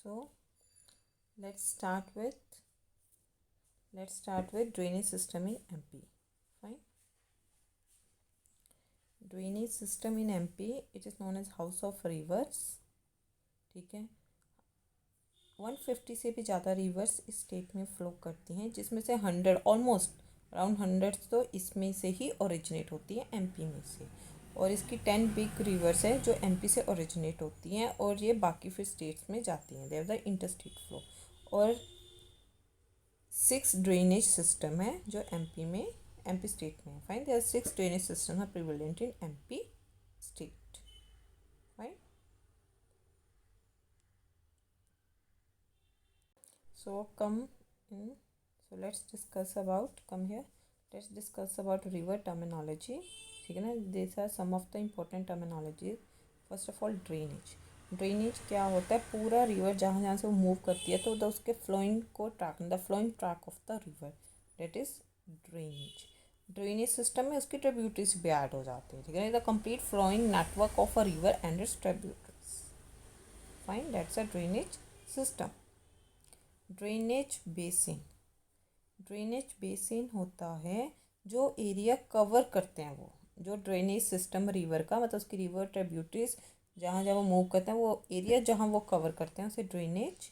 So let's start with drainage system in MP. Fine. Drainage system in MP, it is known as house of rivers. ठीक है, 150 से भी ज़्यादा reverse इस state में flow करती हैं, जिसमें से 100 ऑलमोस्ट अराउंड 100 तो इसमें से ही ओरिजिनेट होती है, एमपी में से। और इसकी 10 बिग रिवर्स है जो एमपी से ओरिजिनेट होती हैं और ये बाकी फिर स्टेट्स में जाती हैं, they are the interstate flow. और 6 ड्रेनेज सिस्टम है जो एमपी स्टेट में है। Fine, there are 6 drainage system are prevalent in MP state. Fine, so let's discuss about river terminology. ठीक है ना, these are some of the important terminology. First of all drainage क्या होता है, पूरा रिवर जहाँ जहाँ से वो मूव करती है तो उसके फ्लोइंग को track, the flowing track of the river, that is drainage system में उसकी ट्रिब्यूटरीज भी ऐड हो जाती है। ठीक है, the complete flowing network of a river and its tributaries. Fine, that's a drainage system. Drainage basin होता है जो एरिया कवर करते हैं, वो जो ड्रेनेज सिस्टम रिवर का, मतलब उसकी रिवर ट्रिब्यूटरीज जहाँ जहाँ वो मूव करते हैं, वो एरिया जहाँ वो कवर करते हैं उसे ड्रेनेज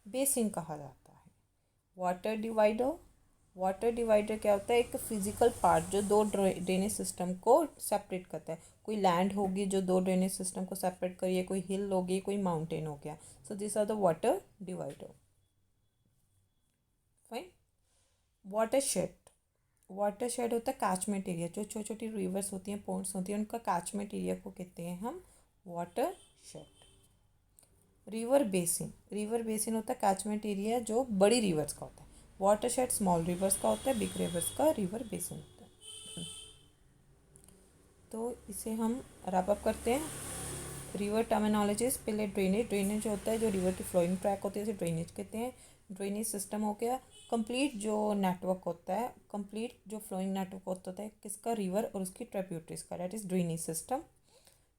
बेसिन कहा जाता है। वाटर डिवाइडर क्या होता है, एक फिजिकल पार्ट जो दो ड्रेनेज सिस्टम को सेपरेट करता है। कोई लैंड होगी जो दो ड्रेनेज सिस्टम को सेपरेट करिए, कोई हिल होगी, कोई माउंटेन हो गया। So this are the water divider. Fine, watershed होता है कैचमेंट एरिया, जो छोटी छोटी रिवर्स होती हैं, पॉन्ड्स होती हैं, उनका कैचमेंट एरिया को कहते हैं हम वाटरशेड। रिवर बेसिन होता है कैचमेंट एरिया जो बड़ी रिवर्स का होता है। वाटरशेड स्मॉल रिवर्स का होता है, बिग रिवर्स का रिवर बेसिन होता है। तो इसे हम रैप अप करते हैं। रिवर टर्मिनोलॉजीज, पहले ड्रेनेज होता है जो रिवर की फ्लोइंग ट्रैक होती है, उसे ड्रेनेज कहते हैं। ड्रेनेज सिस्टम हो गया कंप्लीट जो नेटवर्क होता है, कंप्लीट जो फ्लोइंग नेटवर्क होता है किसका, रिवर और उसकी ट्रिब्यूटरीज का, that is drainage system.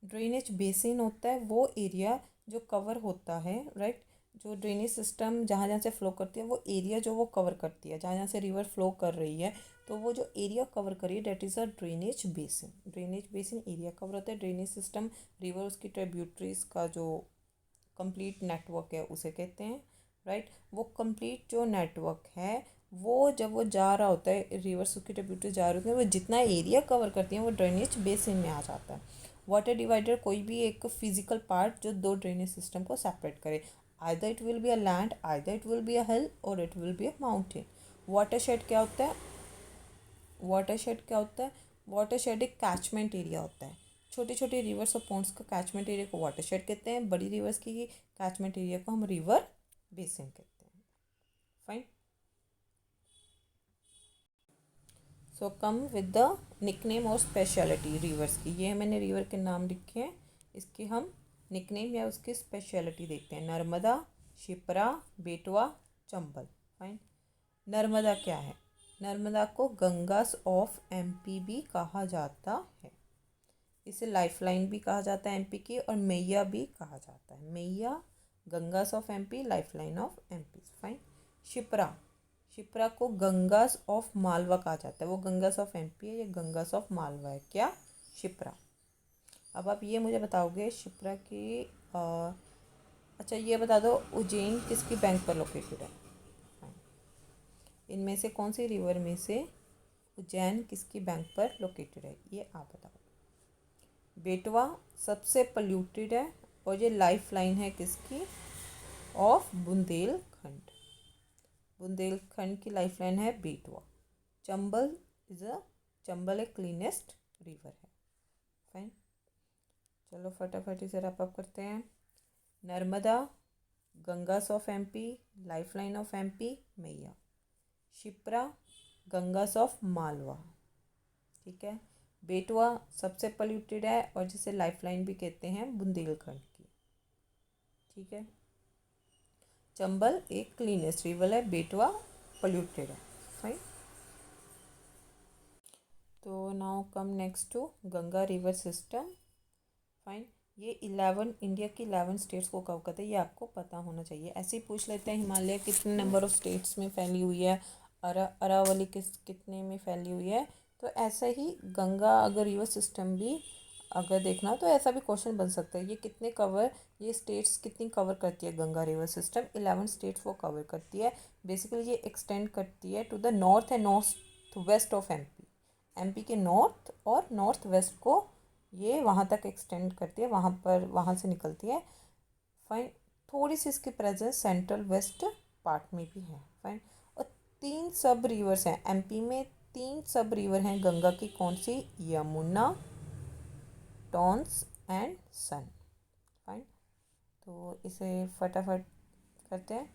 Drainage basin होता है वो एरिया जो कवर होता है, राइट, जो ड्रेनेज सिस्टम जहाँ जहाँ से फ्लो करती है वो एरिया जो वो कवर करती है, जहाँ जहाँ से रिवर फ्लो कर रही है तो वो जो एरिया कवर करिए that is a drainage basin area cover होता है। ड्रेनेज सिस्टम रिवर उसकी ट्रिब्यूटरीज का जो कंप्लीट नेटवर्क है उसे कहते हैं, राइट। वो कंप्लीट जो नेटवर्क है वो जब वो जा रहा होता है, रिवर्स उसकी ट्रिब्यूटरी जा रही होती है, वो जितना एरिया कवर करती है वो ड्रेनेज बेसिन में आ जाता है। वाटर डिवाइडर कोई भी एक फिजिकल पार्ट जो दो ड्रेनेज सिस्टम को सेपरेट करे, either it will be a land, either it will be a hill और it will be a mountain. Watershed क्या होता है, वाटरशेड एक कैचमेंट एरिया होता है। छोटी छोटी रिवर्स और पॉन्ड्स का कैचमेंट एरिया को वाटरशेड कहते हैं, बड़ी रिवर्स की कैचमेंट एरिया को हम रिवर बेसिन कहते हैं। Fine, so come with the nickname और स्पेशलिटी रिवर्स की। ये मैंने रिवर के नाम लिखे हैं, इसकी हम निकनेम या उसकी स्पेशलिटी देखते हैं। नर्मदा, शिप्रा, बेटवा, चंबल। फाइन, नर्मदा क्या है, नर्मदा को गंगास ऑफ एमपी भी कहा जाता है, इसे लाइफलाइन भी कहा जाता है एमपी की, और मैया भी कहा जाता है। मैया, Gangas of MP, lifeline of MP. Fine, Shipra को गंगास ऑफ मालवा कहा जाता है, वो गंगास ऑफ एमपी है, ये गंगास ऑफ मालवा है क्या, शिप्रा। अब आप ये मुझे बताओगे शिप्रा की अच्छा ये बता दो, उज्जैन किसकी बैंक पर लोकेटेड है। इनमें से कौन सी रिवर में से उज्जैन किसकी बैंक पर लोकेटेड है, ये आप बताओ। बेटवा सबसे पोल्यूटेड है और ये लाइफ लाइन है किसकी, ऑफ बुंदेलखंड की लाइफ लाइन है बेटवा। चंबल एक क्लीनेस्ट रिवर है। फाइन, चलो फटाफट इसे रैप अप करते हैं। Narmada, Gangas of MP, life line of MP, मैया। शिप्रा, गंगास ऑफ मालवा, ठीक है। बेटवा सबसे पोल्यूटेड है और जिसे लाइफलाइन भी कहते हैं बुंदेलखंड की, ठीक है। चंबल एक क्लीनेस्ट रिवर है, बेटवा पोल्यूटेड है। फाइन, तो now come next to Ganga river system. Fine, ये 11 इंडिया की 11 स्टेट्स को कवर करते हैं, ये आपको पता होना चाहिए। ऐसे ही पूछ लेते हैं हिमालय कितने नंबर ऑफ स्टेट्स में फैली हुई है, अरावली कितने में फैली हुई है। तो ऐसा ही गंगा अगर रिवर सिस्टम भी अगर देखना हो तो ऐसा भी क्वेश्चन बन सकता है, ये स्टेट्स कितनी कवर करती है गंगा रिवर सिस्टम। 11 स्टेट्स वो कवर करती है। बेसिकली ये एक्सटेंड करती है to the north and north west of MP के नॉर्थ और नॉर्थ वेस्ट को ये वहाँ तक एक्सटेंड करती है, वहाँ से निकलती है। फाइन। थोड़ी सी इसकी प्रेजेंस सेंट्रल वेस्ट पार्ट में भी है। फाइन। और 3 सब रिवर्स हैं एमपी में, 3 सब रिवर हैं गंगा की। कौन सी? यमुना, टॉन्स एंड सन। फाइन। तो इसे फटाफट करते हैं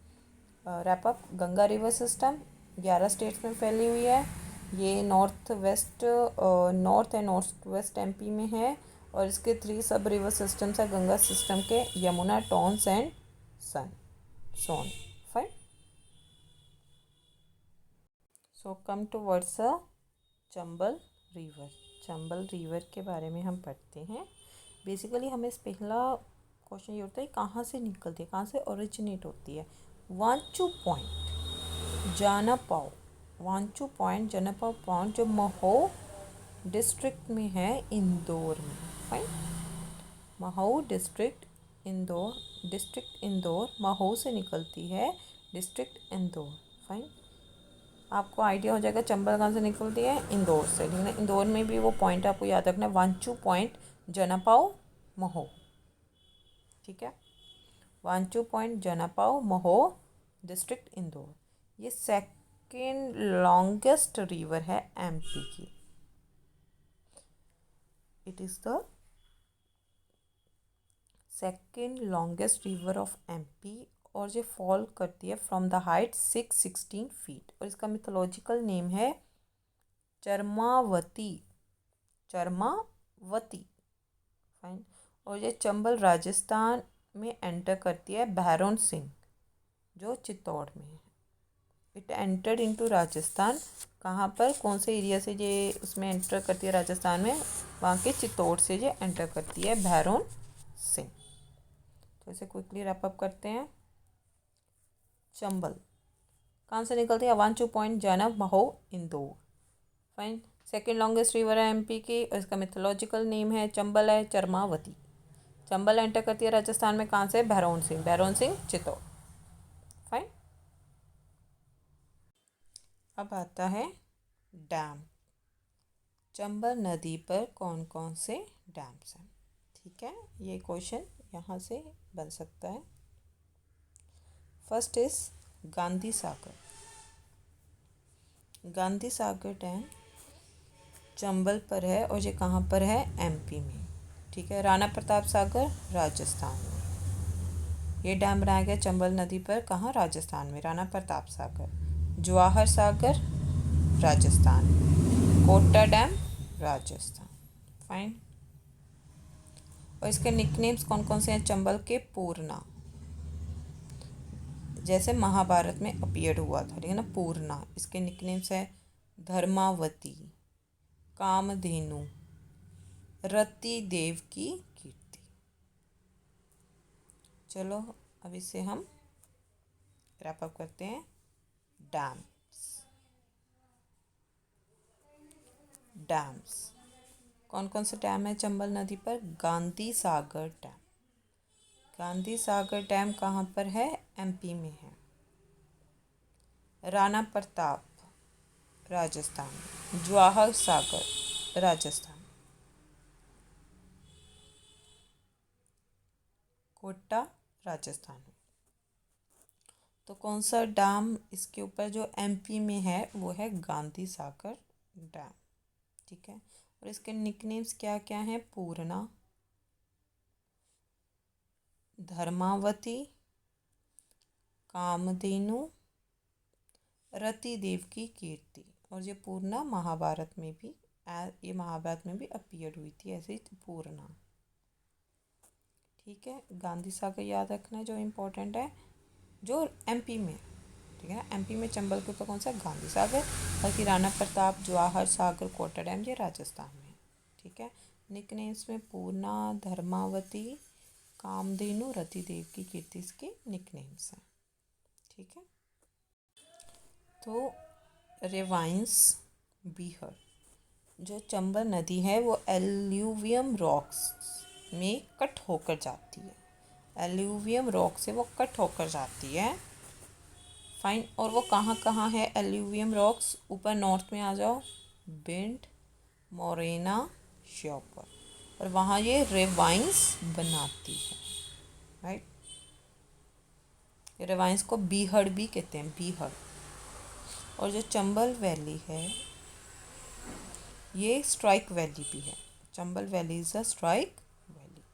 wrap up. Ganga river system 11 states में फैली हुई है। ये north and north west MP में है। और इसके 3 सब रिवर सिस्टम्स है गंगा सिस्टम के, Yamuna, Tons and Son, Son. Fine. So come to words Chambal river. Chambal river के बारे में हम पढ़ते हैं। बेसिकली हमें इस पहला क्वेश्चन ये होता है कहाँ से निकलती है, कहाँ से ओरिजिनेट होती है। Wanchu point, Janapav, Wanchu point, Janapav point जो महू डिस्ट्रिक्ट में है, इंदौर में। फाइन। महू डिस्ट्रिक्ट इंदौर, महू से निकलती है, डिस्ट्रिक्ट इंदौर। फाइन। आपको आइडिया हो जाएगा चंबल कहाँ से निकलती है, इंदौर से। ठीक है, इंदौर में भी वो पॉइंट आपको याद रखना है, वांचू पॉइंट, जनापाव, महू। ठीक है, वांचू पॉइंट, जनापाव, महू, डिस्ट्रिक्ट इंदौर। ये सेकेंड लॉन्गेस्ट रिवर है एमपी की। It is the second longest river of MP और ये फॉल करती है फ्रॉम द हाइट 616 फीट। और इसका मिथोलॉजिकल नेम है चरमावती, चरमावती। फाइन। और ये चंबल राजस्थान में एंटर करती है भैरोन सिंह जो चित्तौड़ में है। इट एंटर्ड इनटू राजस्थान, कहाँ पर, कौन से एरिया से ये उसमें एंटर करती है राजस्थान में, वहाँ के चित्तौड़ से ये एंटर करती है भैरोन सिंह। तो इसे क्विकली रैप अप करते हैं। चंबल कहाँ से निकलती है, वांचू पॉइंट, जानब, Mhow, Indore. Fine. Second longest river है एमपी की और इसका मिथोलॉजिकल नेम है चंबल है, चरमावती। चंबल एंटर करती है राजस्थान में, कहाँ से, भैरोन सिंह, चित्तौड़। फाइन। अब आता है डैम। चंबल नदी पर कौन कौन से डैम्स हैं। ठीक है, ये क्वेश्चन यहाँ से बन सकता है। First is Gandhi Sagar. Gandhi Sagar dam Chambal पर है और ये कहाँ पर है, एमपी में। ठीक है, राणा प्रताप सागर राजस्थान में। ये डैम बनाया गया चंबल नदी पर, कहाँ, राजस्थान में, राणा प्रताप सागर। जवाहर सागर राजस्थान, कोटा डैम राजस्थान। फाइन। और इसके निकनेम्स कौन कौन से हैं चंबल के, पूर्णा, जैसे महाभारत में अपीयर हुआ था, ठीक है ना, पूर्णा। इसके निकनेम्स है धर्मावती, कामधेनु, रति देव की कीर्ति। चलो अब इसे हम रैप अप करते हैं। डैम्स कौन कौन से डैम है चंबल नदी पर, गांधी सागर डैम। गांधी सागर डैम कहाँ पर है, एमपी में है। राणा प्रताप राजस्थान, जवाहर सागर राजस्थान, कोटा राजस्थान। तो कौन सा डैम इसके ऊपर जो एमपी में है वो है गांधी सागर डैम। ठीक है, और इसके निकनेम्स क्या क्या हैं, पूर्णा, धर्मावती, कामधेनु, रति देव की कीर्ति। और ये पूर्णा महाभारत में भी अपीयर हुई थी ऐसे ही पूर्णा। ठीक है, गांधी सागर याद रखना है जो इम्पोर्टेंट है, जो एमपी में। ठीक है ना, एमपी में चंबल के ऊपर कौन सा, गांधी सागर। बाकी राणा प्रताप, जवाहर सागर, कोटा डैम ये राजस्थान में। ठीक है, निकनेम्स में पूर्णा, धर्मावती, कामधेनु, रतिदेव की कीर्ति इसके निकनेम्स हैं। ठीक है, तो रेवाइंस बीहड़, जो चंबल नदी है वो एल्यूवियम रॉक्स में कट होकर जाती है। एल्यूवियम रॉक से वो कट होकर जाती है। फाइन, और वो कहाँ कहाँ है एल्यूवियम रॉक्स? ऊपर नॉर्थ में आ जाओ, बिंड, मोरेना, श्योपुर, और वहाँ ये रेवाइंस बनाती है। राइट, रेवाइंस को बीहड़ भी कहते हैं, बीहड़। और जो चंबल वैली है ये स्ट्राइक वैली भी है। Chambal valley is a strike valley.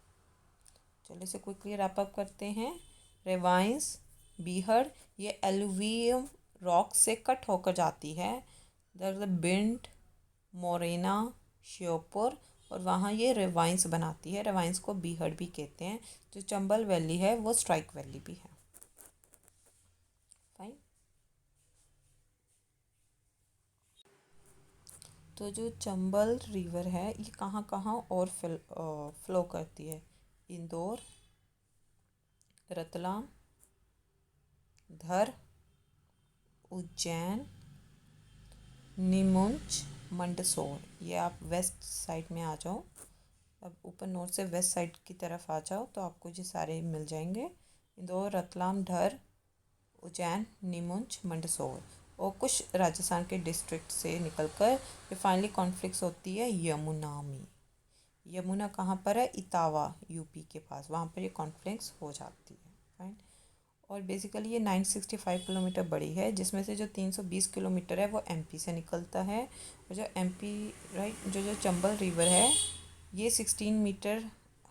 चलो इसे क्विकली रैप अप करते हैं। रेवाइंस, बीहड़, ये एलुवियम रॉक से कट होकर जाती है। दर बिंड, मोरेना, श्योपुर, और वहाँ ये रेवाइंस बनाती है। रेवाइंस को बीहड़ भी कहते हैं। जो चंबल वैली है वो स्ट्राइक वैली भी है। फाइन, तो जो चंबल रिवर है ये कहाँ कहाँ और फ्लो करती है? इंदौर, रतलाम, धर, उज्जैन, नीमुच, मंदसौर। ये आप वेस्ट साइड में आ जाओ, अब ऊपर नॉर्थ से वेस्ट साइड की तरफ आ जाओ तो आपको ये सारे मिल जाएंगे। इंदौर, रतलाम, धर, उज्जैन, नीमुच, मंदसौर। और कुछ राजस्थान के डिस्ट्रिक्ट से निकलकर ये फाइनली कॉन्फ्लिक्ट होती है यमुना में। यमुना कहाँ पर है? इटावा, यूपी के पास, वहाँ पर ये कॉन्फ्लिक्ट हो जाती है। फाइन, और बेसिकली ये 965 किलोमीटर बड़ी है, जिसमें से जो 320 किलोमीटर है वो एमपी से निकलता है। और जो एमपी, राइट, जो चंबल रिवर है ये 16 मीटर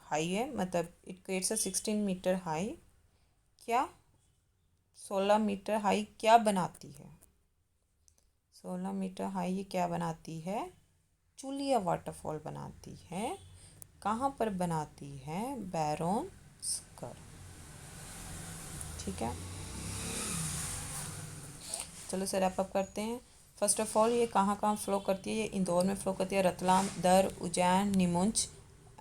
हाई है, मतलब it creates a 16 metre high, क्या 16 मीटर हाई क्या बनाती है? 16 मीटर हाई ये क्या बनाती है? चूलिया वाटरफॉल बनाती है। कहाँ पर बनाती है? बैरोन स्कर। ठीक है, चलो इसे रैप अप करते हैं। फर्स्ट ऑफ ऑल ये कहाँ कहाँ फ्लो करती है? ये इंदौर में फ्लो करती है, रतलाम, दर, उज्जैन, नीमुच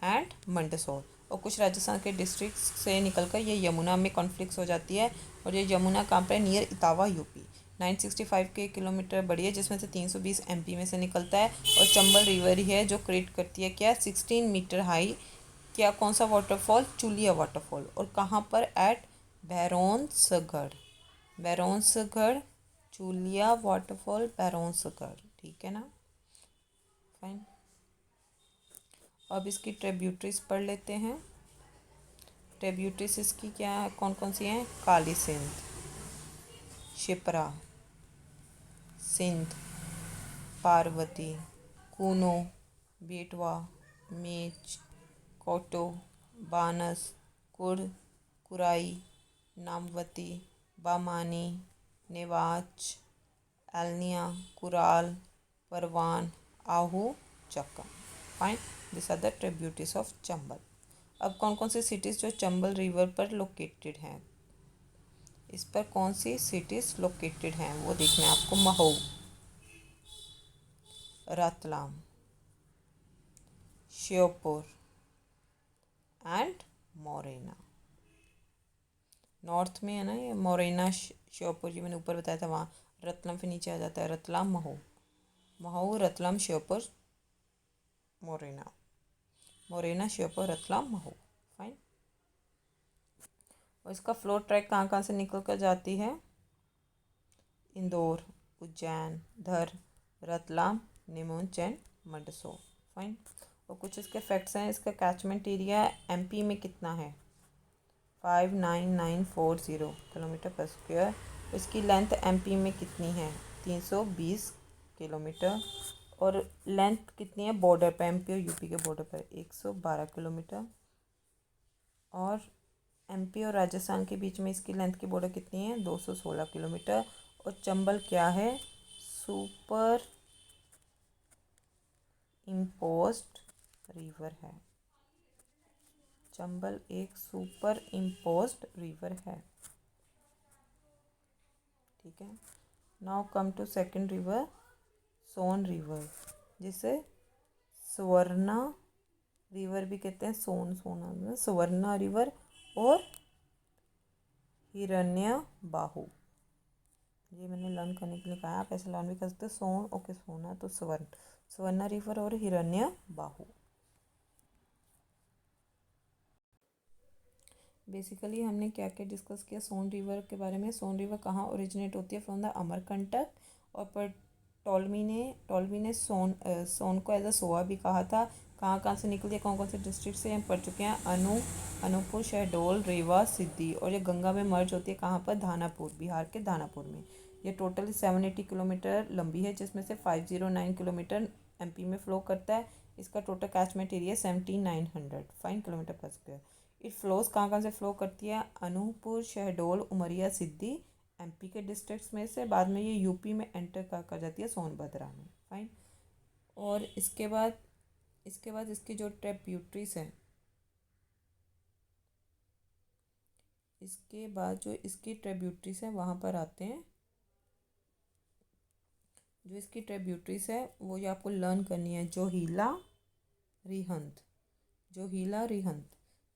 एंड मंदसौर। और कुछ राजस्थान के डिस्ट्रिक्ट से निकलकर ये यमुना में कॉन्फ्लिक्ट हो जाती है। और ये यमुना कहाँ पर है? Near Etawah, UP. 965 के किलोमीटर बड़ी है, जिसमें से 320 एमपी में से निकलता है। और चंबल रिवर ही है जो क्रिएट करती है क्या? 16 मीटर हाई, क्या कौन सा वाटरफॉल? चूलिया वाटरफॉल। और कहाँ पर? एट बैरोन्सगढ़। बैरोन्सगढ़, चूलिया वाटरफॉल, बैरोन्सगढ़। ठीक है ना? फाइन, अब इसकी ट्रिब्यूटरीज पढ़ लेते हैं। ट्रिब्यूटरीज इसकी क्या कौन कौन सी हैं? काली सिंध, शिप्रा, सिंध, पार्वती, कूनो, बेटवा, मेच, कोटो, बानस, कुर, कुराई, नामवती, बामानी, नेवाच, एलनिया, Kural, Parwan, Ahu, Chakka. Fine, this are the tributaries of Chambal. अब कौन कौन सी सिटीज़ जो चंबल रिवर पर लोकेटेड हैं, इस पर कौन सी सिटीज़ लोकेटेड हैं वो देखना है आपको। महू, रतलाम, श्योपुर एंड मोरेना। नॉर्थ में है ना ये मोरेना, श्योपुर, ये मैंने ऊपर बताया था वहाँ। रतलाम फिर नीचे आ जाता है, रतलाम, महू, महू, रतलाम, श्योपुर, मोरेना, मोरेना, श्योपुर, रतलाम, महू। फाइन, और इसका फ्लो ट्रैक कहाँ कहाँ से निकल कर जाती है? इंदौर, उज्जैन, धर, रतलाम, नीमुच एंड मंदसौर। फाइन, और कुछ इसके फैक्ट्स हैं। इसका कैचमेंट एरिया एमपी में कितना है? 59940 किलोमीटर पर स्क्वायर। इसकी लेंथ एमपी में कितनी है? 320 किलोमीटर। और लेंथ कितनी है बॉर्डर पर, एमपी और यूपी के बॉर्डर पर? 112 किलोमीटर। और एमपी और राजस्थान के बीच में इसकी लेंथ की बॉर्डर कितनी है? 216 किलोमीटर। और चंबल क्या है? सुपर इम्पोज्ड रिवर है। चंबल एक सुपर इम्पोज्ड रिवर है। ठीक है, now come to second river, Son river, जिसे स्वर्णा रिवर भी कहते हैं सोन, सोना सुवर्णा रिवर, और हिरण्यबाहु। ये मैंने लर्न करने के लिए कहा, आप ऐसे लर्न भी कर सकते हो। सोन ओके, सोना तो स्वर्ण, सुवर्णा रिवर और हिरण्यबाहु। बेसिकली हमने क्या क्या डिस्कस किया सोन रिवर के बारे में। सोन रिवर कहाँ ओरिजिनेट होती है? From the Amarkantak. और पर टॉलमी ने सोन को एज अ सोआ भी कहा था। कहाँ कहाँ से निकलती है, कौन कौन से डिस्ट्रिक्ट से हम पढ़ चुके हैं? अनूपपुर, शहडोल, रीवा, सिद्धि। और ये गंगा में मर्ज होती है कहाँ पर? दानापुर, बिहार के दानापुर में। ये टोटल 780 किलोमीटर लंबी है, जिसमें से 509 किलोमीटर एमपी में फ्लो करता है। इसका total catchment area 17,900 fine kilometre पर स्क्वायर। इट फ्लोज कहाँ से फ्लो करती है? अनूपपुर, शहडोल, उमरिया, सिद्धि, एमपी के डिस्ट्रिक्ट्स में से। बाद में ये यूपी में एंटर कर जाती है सोनभद्रा में। फाइन। और इसके बाद इसकी जो ट्रिब्यूटरीज हैं, इसके बाद जो इसकी ट्रिब्यूटरीज हैं वहाँ पर आते हैं। जो इसकी ट्रिब्यूटरीज है वो ये आपको लर्न करनी है। जोहीला, रिहंद, जोहीला, रिहंद,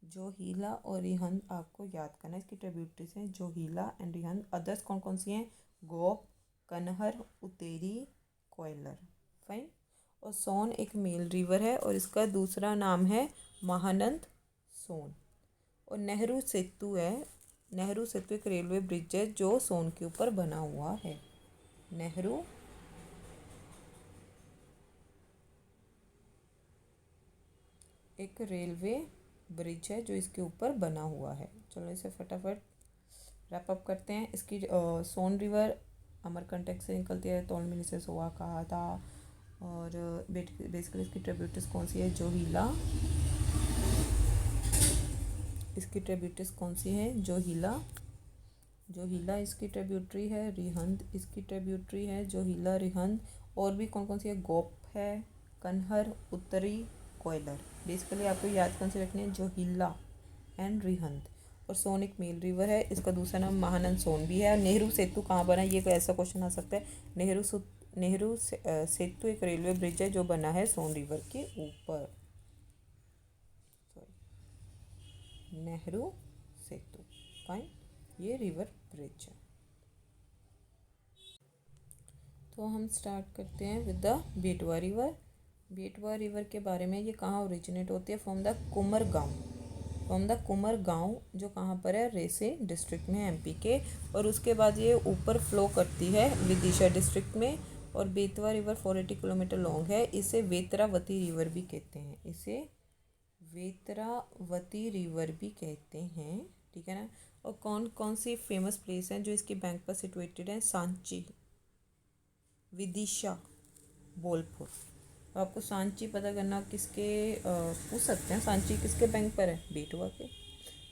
जोहीला और रिहंद आपको याद करना है। इसकी ट्रिब्यूटरीज हैं जोहीला एंड रिहंद। अदर्स कौन कौन सी हैं? गोप, कनहर, उतेरी, कोयलर। फाइन। और सोन एक मेल रिवर है और इसका दूसरा नाम है महानंद सोन। और नेहरू सेतु है, नेहरू सेतु एक रेलवे ब्रिज है जो सोन के ऊपर बना हुआ है। नेहरू एक रेलवे ब्रिज है जो इसके ऊपर बना हुआ है। चलो इसे फटाफट रैप अप करते हैं। इसकी सोन रिवर अमरकंटक से निकलती है, तोलमिनी से सोआ कहा था। और बेसिकली इसकी ट्रिब्यूटरीज कौन सी है? जोहीला, इसकी ट्रिब्यूटरीज कौन सी है? जोहीला, जोहीला इसकी ट्रिब्यूटरी है। रिहंद इसकी ट्रिब्यूटरी है। जोहीला, रिहंद। और भी कौन कौन सी है? गोप है, कनहर, उत्तरी, कोयलर। बेसिकली आपको याद कौन सी रखनी है? जोहीला एंड रिहंद। और सोन एक मेल रिवर है, इसका दूसरा नाम महानंद सोन भी है। नेहरू सेतु कहाँ बना है? ये कोई ऐसा क्वेश्चन आ सकता है। नेहरू सेतु एक रेलवे ब्रिज है जो बना है सोन रिवर के ऊपर। सॉरी, नेहरू सेतु। फाइन, ये रिवर ब्रिज है। तो हम स्टार्ट करते हैं विद द बेटवा रिवर। बेटवा रिवर के बारे में, ये कहाँ ओरिजिनेट होती है? फ्रॉम द कुमरगांव, फ्रॉम द कुमरगांव जो कहाँ पर है? रेसे डिस्ट्रिक्ट में, एमपी के। और उसके बाद ये ऊपर फ्लो करती है विदिशा डिस्ट्रिक्ट में। और बेतवा रिवर 480 किलोमीटर लॉन्ग है। इसे वेत्रावती रिवर भी कहते हैं, इसे वेत्रावती रिवर भी कहते हैं। ठीक है ना। और कौन कौन सी फेमस प्लेस हैं जो इसके बैंक पर सिचुएटेड हैं? सांची, विदिशा, बोलपुर। तो आपको सांची पता करना किसके पूछ सकते हैं, सांची किसके बैंक पर है? बेटवा के।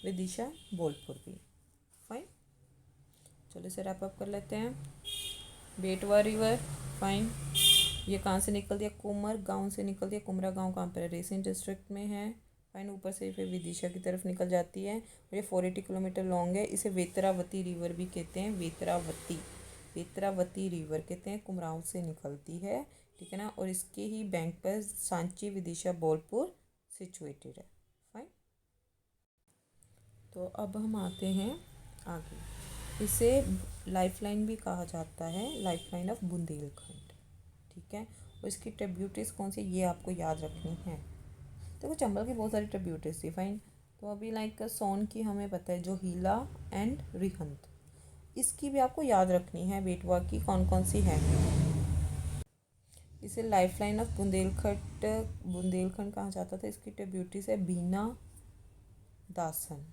विदिशा, बोलपुर भी। फाइन। चलो इसे रैप अप कर लेते हैं। बेटवा रिवर, फाइन, ये कहाँ से निकलती है? कुमर गांव से निकलती है। कुमरा गांव कहाँ पर है? रेसिन डिस्ट्रिक्ट में है। फाइन। ऊपर से फिर विदिशा की तरफ निकल जाती है और ये 480 किलोमीटर लॉन्ग है। इसे वेत्रावती रिवर भी कहते हैं, वेत्रावती, वेत्रावती रिवर कहते हैं। कुमराव से निकलती है। ठीक है ना। और इसके ही बैंक पर सांची, विदिशा, बोलपुर सिचुएटेड है। फाइन। तो अब हम आते हैं आगे। इसे लाइफलाइन भी कहा जाता है, लाइफलाइन ऑफ बुंदेलखंड। ठीक है। और इसकी ट्रिब्यूटरीज कौन सी, ये आपको याद रखनी है। देखो चंबल की बहुत सारी ट्रिब्यूटरीज थी। फाइन। तो अभी लाइक सोन की हमें पता है, जोहीला एंड रिहंद। इसकी भी आपको याद रखनी है, बेटवा की कौन कौन सी है। इसे लाइफलाइन ऑफ बुंदेलखंड कहा जाता था। इसकी ट्रिब्यूटरीज है बीना, दासन,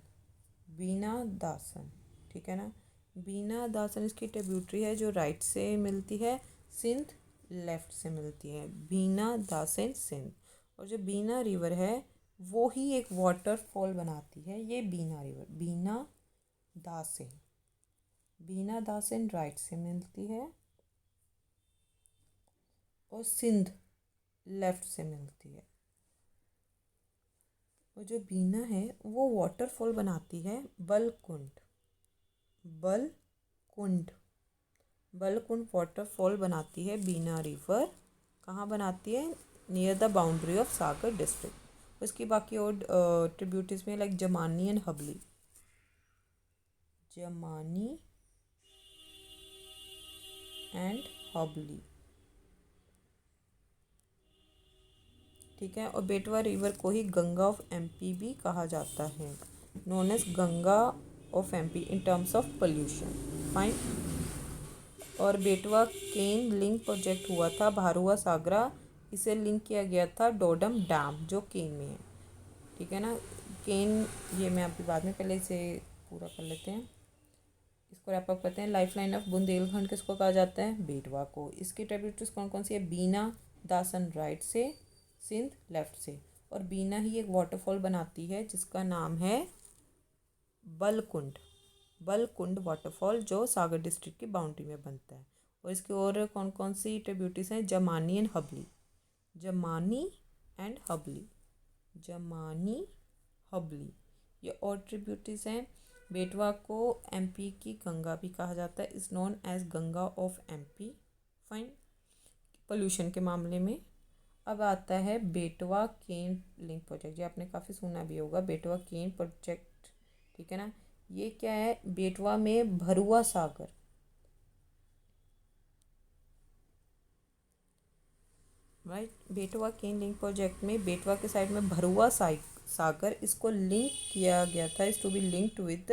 बीना, दासन। ठीक है ना। बीना, दासन इसकी ट्रिब्यूटरी है जो राइट से मिलती है, सिंध लेफ्ट से मिलती है। बीना, दासन, सिंध। और जो बीना रिवर है वो ही एक वाटरफॉल बनाती है, ये बीना रिवर। बीना, दासन, बीना, दासन राइट से मिलती है और सिंध लेफ्ट से मिलती है। और जो बीना है वो वाटरफॉल बनाती है बलकुंड, बलकुंड, बलकुंड वाटरफॉल बनाती है बीना रिवर। कहाँ बनाती है? Near the boundary of Sagar district. उसकी बाकी और ट्रिब्यूटरीज में like Zamani and humbly, Zamani and humbly, ठीक है। और बेटवा रिवर को ही गंगा ऑफ एमपी भी कहा जाता है, known as Ganga of MP in terms of pollution, fine. और बेटवा केन लिंक प्रोजेक्ट हुआ था भारुआ सागरा, इसे लिंक किया गया था डोडम डैम जो केन में है, ठीक है ना। केन ये मैं आपकी बाद में, पहले इसे पूरा कर लेते हैं, इसको रैप अप करते हैं। लाइफ लाइन ऑफ बुंदेलखंड किसको कहा जाता है, बेटवा को। इसकी ट्रिब्यूटरीज कौन कौन सी है, बीना दासन राइट से, सिंध लेफ्ट से, और बीना ही एक वाटरफॉल बनाती है जिसका नाम है बलकुंड, बलकुंड वाटरफॉल जो सागर डिस्ट्रिक्ट की बाउंड्री में बनता है। और इसकी और कौन कौन सी ट्रिब्यूटरीज हैं, जमानी and humbly, Zamani and humbly, Zamani humbly, ये और ट्रिब्यूटरीज हैं। बेटवा को एमपी की गंगा भी कहा जाता है, is known as Ganga of MP, fine, pollution के मामले में। अब आता है बेटवा केन लिंक प्रोजेक्ट, ये आपने काफ़ी सुना भी होगा, बेटवा केन प्रोजेक्ट, ठीक है ना। ये क्या है, बेटवा में भरुआ सागर, राइट, बेटवा केन लिंक प्रोजेक्ट में बेटवा के साइड में भरुआ सागर, इसको लिंक किया गया था, is to be linked with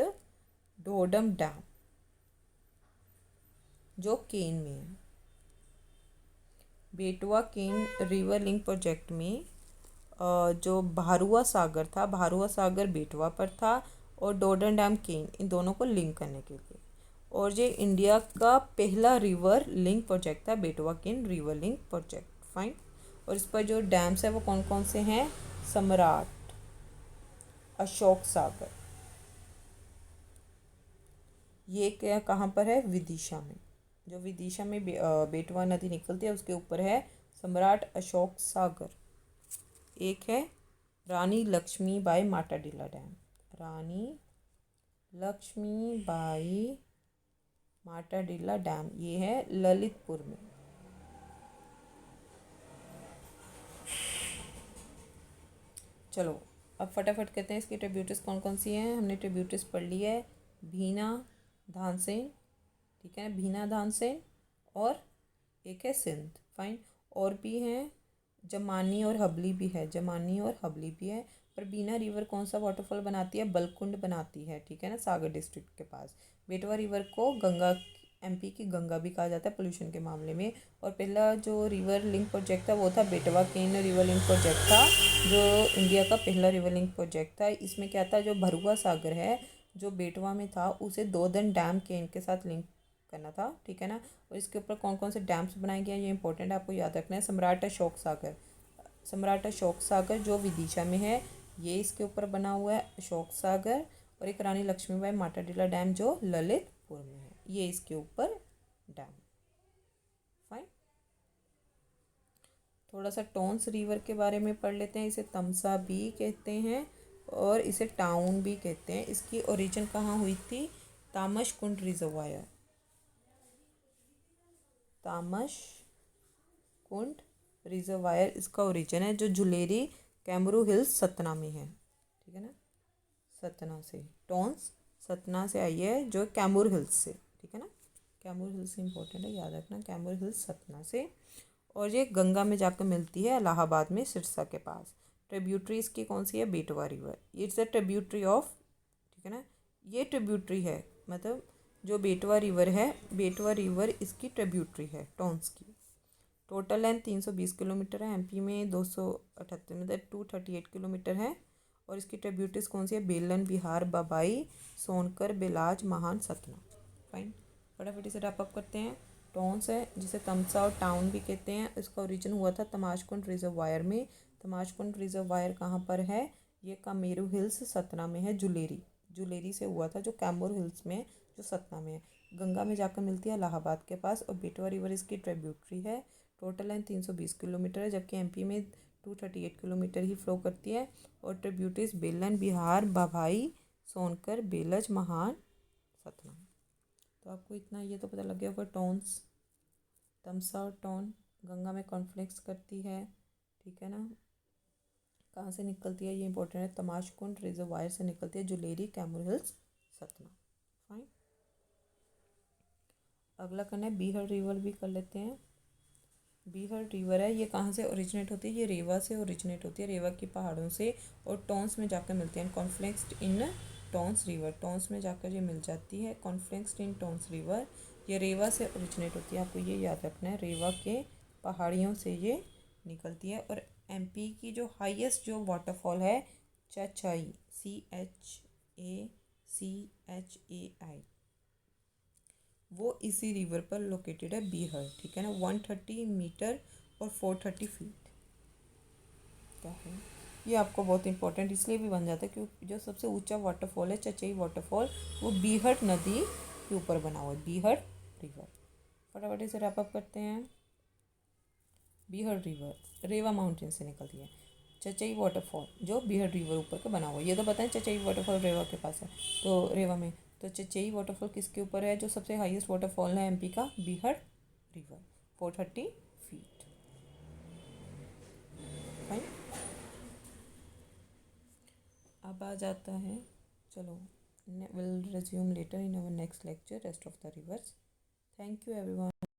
डोडम डैम जो केन में है। बेटवा केन रिवर लिंक प्रोजेक्ट में जो भारुआ सागर था, भारुआ सागर बेटवा पर था, और डोडम डैम केन, इन दोनों को लिंक करने के लिए। और ये इंडिया का पहला रिवर लिंक प्रोजेक्ट था, बेटवा केन रिवर लिंक प्रोजेक्ट, फाइन। और इस पर जो डैम्स है वो कौन कौन से हैं, सम्राट, अशोक सागर, ये क्या कहाँ पर है, विदिशा में, जो विदिशा में बेटवा नदी निकलती है उसके ऊपर है सम्राट अशोक सागर। एक है रानी लक्ष्मीबाई माटाडीला डैम, रानी लक्ष्मीबाई माटाडीला डैम, ये है ललितपुर में। चलो अब फटाफट कहते हैं इसकी ट्रिब्यूटरीज कौन कौन सी हैं। हमने ट्रिब्यूटरीज पढ़ ली है, भीना धानसेन, ठीक है, भीना धानसेन, और एक है सिंध, फाइन। और भी हैं, जमानी और हबली भी है, जमानी और हबली भी है। पर बीना रिवर कौन सा वाटरफॉल बनाती है, बलकुंड बनाती है, ठीक है ना, सागर डिस्ट्रिक्ट के पास। बेटवा रिवर को गंगा, एमपी की गंगा भी कहा जाता है पोल्यूशन के मामले में। और पहला जो रिवर लिंक प्रोजेक्ट था वो था बेटवा केन रिवर लिंक प्रोजेक्ट था, जो इंडिया का पहला रिवर लिंक प्रोजेक्ट था। इसमें क्या था, जो भरुआ सागर है जो बेटवा में था उसे दोदन डैम केन के साथ लिंक करना था, ठीक है ना। और इसके ऊपर कौन कौन से डैम्स बनाए गए हैं ये इंपॉर्टेंट है, आपको याद रखना है। सम्राट अशोक सागर, सम्राट अशोक सागर जो विदिशा में है, ये इसके ऊपर बना हुआ है अशोक सागर। और एक रानी लक्ष्मीबाई माटाडीला डैम जो ललितपुर में है, ये इसके ऊपर डैम, फाइन। थोड़ा सा टोंस रिवर के बारे में पढ़ लेते हैं। इसे तमसा भी कहते हैं और इसे टाउन भी कहते हैं। इसकी ओरिजिन कहाँ हुई थी, तामश कुंड रिजर्वायर, तामश कुंड रिजर्वायर इसका ओरिजिन है, जो झुलेरी कैमरू हिल्स सतना में है, ठीक है ना, सतना से। टोंस सतना से आई है, जो कैमूर हिल्स से, ठीक है ना, कैमूर हिल्स इंपॉर्टेंट है, याद रखना, कैमूर हिल्स सतना से। और ये गंगा में जाकर मिलती है इलाहाबाद में सिरसा के पास। ट्रिब्यूटरी इसकी कौन सी है, बेटवा river, it's a tributary of, ठीक है ना, ये ट्रिब्यूटरी है, मतलब जो बेटवा रिवर है, बेटवा रिवर इसकी ट्रिब्यूटरी है टोंस की। टोटल लेंथ 320 किलोमीटर है, एमपी में 278 मतलब 238 किलोमीटर है। और इसकी ट्रिब्यूटरीज कौन सी है, बेलन, बिहार, बबाई, सोनकर, बेलाज, महान, सतना, फाइन। फटाफट इसे रैप अप करते हैं। टोंस है जिसे तमसा और टाउन भी कहते हैं, इसका ओरिजिन हुआ था तमाशकुंड रिजर्वायर में। तमाशकुंड रिजर्वायर कहाँ पर है, ये कामेरू हिल्स सतना में है, जुलेरी, जुलेरी से हुआ था, जो कैमूर हिल्स में, जो सतना में है। गंगा में जाकर मिलती है इलाहाबाद के पास। और बेटवा रिवर इसकी ट्रिब्यूटरी है। टोटल लाइन 320 किलोमीटर है, जबकि एमपी में 238 किलोमीटर ही फ्लो करती है। और ट्रिब्यूटरीज बेलन, बिहार, बभाई, सोनकर, बेलज, महान, सतना। तो आपको इतना ये तो पता लग गया होगा, टोन्स, तमसा और टोन गंगा में कॉन्फ्लिक्ट्स करती है, ठीक है ना। कहाँ से निकलती है ये इंपॉर्टेंट है, तमाशकुंड रिजर्वायर से निकलती है, जुलेरी, कैमूर हिल्स, सतना। फाइन। अगला करना है बीहड़ रिवर भी कर लेते हैं। बीहड़ रिवर है, ये कहाँ से ओरिजिनेट होती है, ये रेवा से ओरिजिनेट होती है, रेवा की पहाड़ों से, और टोंस में जाकर मिलती है, कॉन्फ्लेक्स्ड इन टोंस रिवर, टोंस में जाकर ये मिल जाती है, कॉन्फ्लेक्स्ड इन टोंस रिवर। ये रेवा से ओरिजिनेट होती है, आपको ये याद रखना है, रेवा के पहाड़ियों से ये निकलती है। और एमपी की जो हाईएस्ट जो वाटरफॉल है चचाई, CHACHAI, वो इसी रिवर पर लोकेटेड है, बीहड़, ठीक है ना। 130 मीटर और 430 फीट क्या है ये, आपको बहुत इंपॉर्टेंट इसलिए भी बन जाता है क्योंकि जो सबसे ऊंचा वाटरफॉल है चचई वाटरफॉल, वो बीहड़ नदी के ऊपर बना हुआ है, बीहड़ रिवर। फटाफट इसे रैप अप करते हैं। बीहड़ रिवर रेवा माउंटेन से निकलती है, चचई वाटरफॉल जो बीहड़ रिवर ऊपर का बना हुआ है, ये तो बताएं चचई वाटरफॉल रेवा के पास है, तो रेवा में, तो चचई वाटरफॉल किसके ऊपर है, जो सबसे हाईएस्ट वाटरफॉल है एमपी का, बीहड़ रिवर, 430 फीट। फाइन। अब आ जाता है, चलो will resume later in our next lecture rest of the rivers. Thank you everyone.